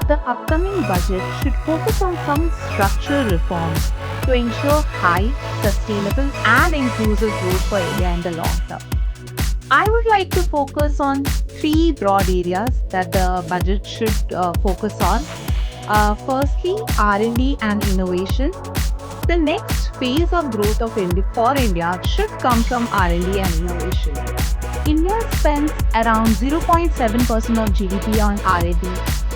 the upcoming budget should focus on some structural reforms to ensure high, sustainable and inclusive growth for India in the long term. I would like to focus on three broad areas that the budget should focus on. Firstly, R&D and innovation. The next phase of growth of for India should come from R&D and innovation. India spends around 0.7% of GDP on R&D,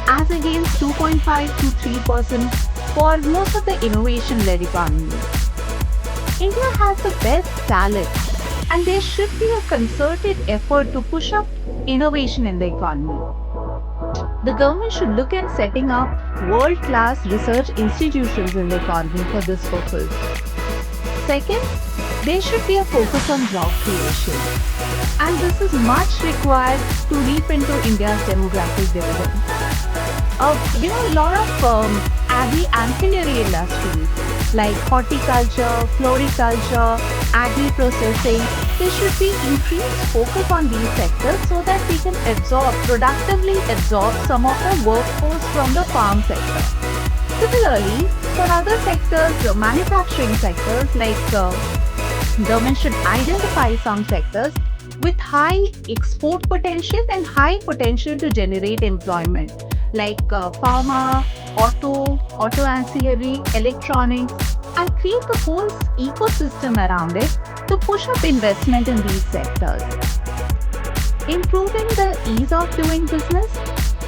as against 2.5 to 3% for most of the innovation-led economy. India has the best talent, and there should be a concerted effort to push up innovation in the economy. The government should look at setting up world-class research institutions in the economy for this purpose. Second, there should be a focus on job creation, and this is much required to reap into India's demographic dividend. A lot of agri-ancillary industries like horticulture, floriculture, agri-processing, there should be increased focus on these sectors so that we can productively absorb some of the workforce from the farm sector. Similarly, for other sectors, manufacturing sectors, government should identify some sectors with high export potential and high potential to generate employment, like pharma, auto ancillary, electronics, and create the whole ecosystem around it to push up investment in these sectors. Improving the ease of doing business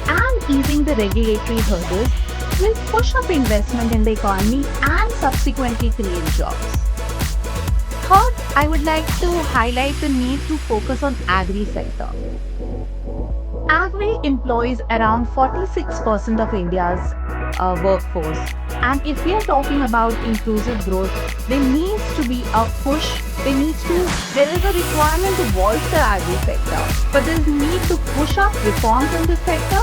and easing the regulatory hurdles will push up investment in the economy and subsequently create jobs. Third, I would like to highlight the need to focus on agri sector. Agri employs around 46% of India's workforce, and if we are talking about inclusive growth, there needs to be a push. There is a requirement to bolster agri sector, but there is need to push up reforms in this sector.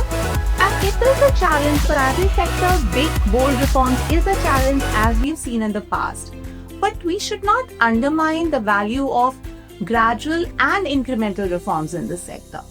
And it is a challenge for agri sector. Big, bold reforms is a challenge, as we've seen in the past. But we should not undermine the value of gradual and incremental reforms in this sector.